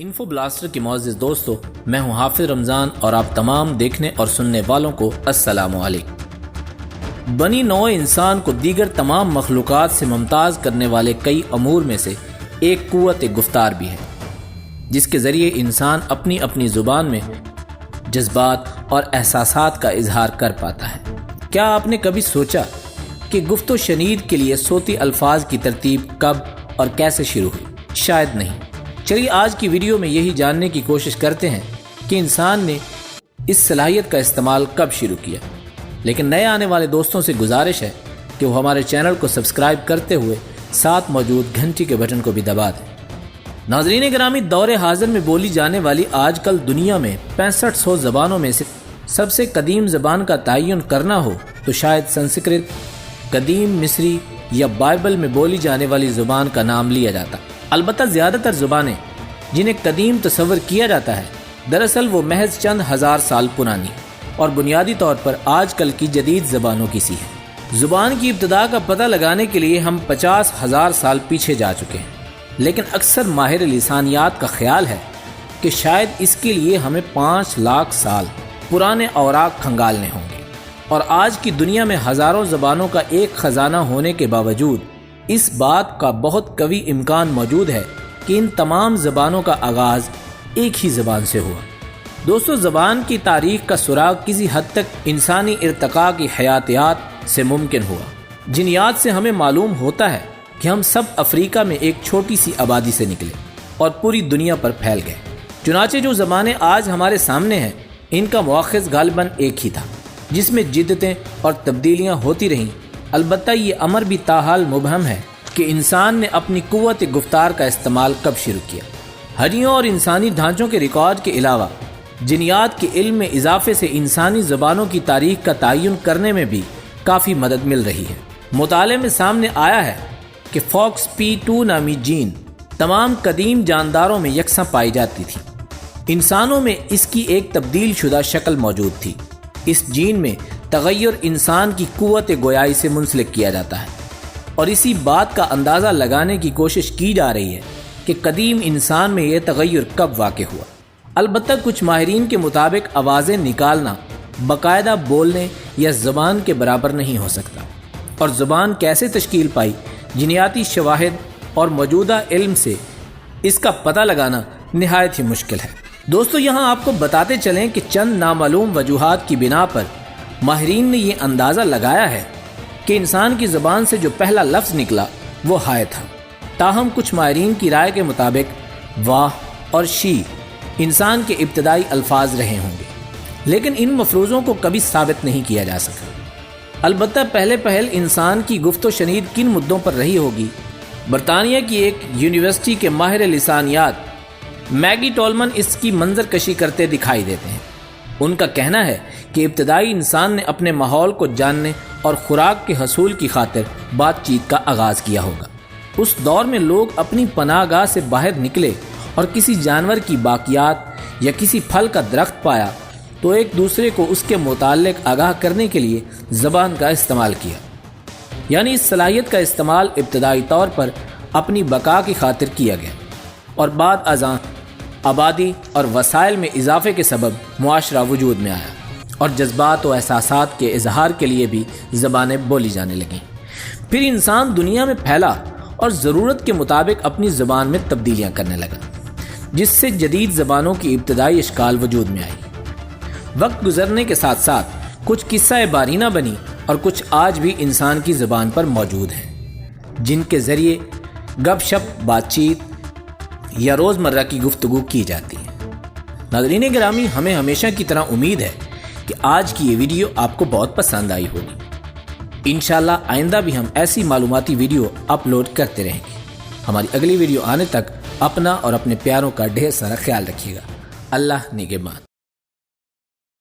Info blaster کے معزز دوستو، میں ہوں حافظ رمضان اور آپ تمام دیکھنے اور سننے والوں کو السلام علیکم۔ بنی نوع انسان کو دیگر تمام مخلوقات سے ممتاز کرنے والے کئی امور میں سے ایک قوت گفتار بھی ہے، جس کے ذریعے انسان اپنی اپنی زبان میں جذبات اور احساسات کا اظہار کر پاتا ہے۔ کیا آپ نے کبھی سوچا کہ گفت و شنید کے لیے صوتی الفاظ کی ترتیب کب اور کیسے شروع ہوئی؟ شاید نہیں۔ چلیے آج کی ویڈیو میں یہی جاننے کی کوشش کرتے ہیں کہ انسان نے اس صلاحیت کا استعمال کب شروع کیا۔ لیکن نئے آنے والے دوستوں سے گزارش ہے کہ وہ ہمارے چینل کو سبسکرائب کرتے ہوئے ساتھ موجود گھنٹی کے بٹن کو بھی دبا دیں۔ ناظرین گرامی، دور حاضر میں بولی جانے والی آج کل دنیا میں 6500 زبانوں میں سے سب سے قدیم زبان کا تعین کرنا ہو تو شاید سنسکرت، قدیم مصری یا بائبل میں بولی جانے والی زبان کا نام لیا جاتا۔ البتہ زیادہ تر زبانیں جنہیں قدیم تصور کیا جاتا ہے، دراصل وہ محض چند ہزار سال پرانی اور بنیادی طور پر آج کل کی جدید زبانوں کی سی ہے۔ زبان کی ابتدا کا پتہ لگانے کے لیے ہم 50,000 سال پیچھے جا چکے ہیں، لیکن اکثر ماہر لسانیات کا خیال ہے کہ شاید اس کے لیے ہمیں 5 لاکھ سال پرانے اوراق کھنگالنے ہوں گے۔ اور آج کی دنیا میں ہزاروں زبانوں کا ایک خزانہ ہونے کے باوجود اس بات کا بہت قوی امکان موجود ہے کہ ان تمام زبانوں کا آغاز ایک ہی زبان سے ہوا۔ دوستو، زبان کی تاریخ کا سراغ کسی حد تک انسانی ارتقاء کی حیاتیات سے ممکن ہوا۔ جنیات سے ہمیں معلوم ہوتا ہے کہ ہم سب افریقہ میں ایک چھوٹی سی آبادی سے نکلے اور پوری دنیا پر پھیل گئے۔ چنانچہ جو زبانیں آج ہمارے سامنے ہیں، ان کا مؤخذ غالباً ایک ہی تھا، جس میں جدتیں اور تبدیلیاں ہوتی رہیں۔ البتہ یہ امر بھی تاحال مبہم ہے کہ انسان نے اپنی قوت گفتار کا استعمال کب شروع کیا۔ ہڈیوں اور انسانی ڈھانچوں کے ریکارڈ کے علاوہ جنیات کے علم میں اضافے سے انسانی زبانوں کی تاریخ کا تعین کرنے میں بھی کافی مدد مل رہی ہے۔ مطالعے میں سامنے آیا ہے کہ فوکس P2 نامی جین تمام قدیم جانداروں میں یکساں پائی جاتی تھی۔ انسانوں میں اس کی ایک تبدیل شدہ شکل موجود تھی۔ اس جین میں تغیر انسان کی قوت گویائی سے منسلک کیا جاتا ہے، اور اسی بات کا اندازہ لگانے کی کوشش کی جا رہی ہے کہ قدیم انسان میں یہ تغیر کب واقع ہوا۔ البتہ کچھ ماہرین کے مطابق آوازیں نکالنا باقاعدہ بولنے یا زبان کے برابر نہیں ہو سکتا، اور زبان کیسے تشکیل پائی، جنیاتی شواہد اور موجودہ علم سے اس کا پتہ لگانا نہایت ہی مشکل ہے۔ دوستو، یہاں آپ کو بتاتے چلیں کہ چند نامعلوم وجوہات کی بنا پر ماہرین نے یہ اندازہ لگایا ہے کہ انسان کی زبان سے جو پہلا لفظ نکلا وہ ہائے تھا۔ تاہم کچھ ماہرین کی رائے کے مطابق واہ اور شی انسان کے ابتدائی الفاظ رہے ہوں گے، لیکن ان مفروضوں کو کبھی ثابت نہیں کیا جا سکا۔ البتہ پہل انسان کی گفت و شنید کن مدوں پر رہی ہوگی؟ برطانیہ کی ایک یونیورسٹی کے ماہر لسانیات میگی ٹولمن اس کی منظر کشی کرتے دکھائی دیتے ہیں۔ ان کا کہنا ہے کہ ابتدائی انسان نے اپنے ماحول کو جاننے اور خوراک کے حصول کی خاطر بات چیت کا آغاز کیا ہوگا۔ اس دور میں لوگ اپنی پناہ گاہ سے باہر نکلے اور کسی جانور کی باقیات یا کسی پھل کا درخت پایا تو ایک دوسرے کو اس کے متعلق آگاہ کرنے کے لیے زبان کا استعمال کیا۔ یعنی اس صلاحیت کا استعمال ابتدائی طور پر اپنی بقا کی خاطر کیا گیا، اور بعد ازاں آبادی اور وسائل میں اضافے کے سبب معاشرہ وجود میں آیا، اور جذبات و احساسات کے اظہار کے لیے بھی زبانیں بولی جانے لگیں۔ پھر انسان دنیا میں پھیلا اور ضرورت کے مطابق اپنی زبان میں تبدیلیاں کرنے لگا، جس سے جدید زبانوں کی ابتدائی اشکال وجود میں آئی۔ وقت گزرنے کے ساتھ ساتھ کچھ قصہ بارینہ بنی اور کچھ آج بھی انسان کی زبان پر موجود ہیں، جن کے ذریعے گپ شپ، بات چیت یا روزمرہ کی گفتگو کی جاتی ہے۔ ناظرین گرامی، ہمیں ہمیشہ کی طرح امید ہے کہ آج کی یہ ویڈیو آپ کو بہت پسند آئی ہوگی۔ انشاءاللہ آئندہ بھی ہم ایسی معلوماتی ویڈیو اپلوڈ کرتے رہیں گے۔ ہماری اگلی ویڈیو آنے تک اپنا اور اپنے پیاروں کا ڈھیر سارا خیال رکھیے گا۔ اللہ نگہبان۔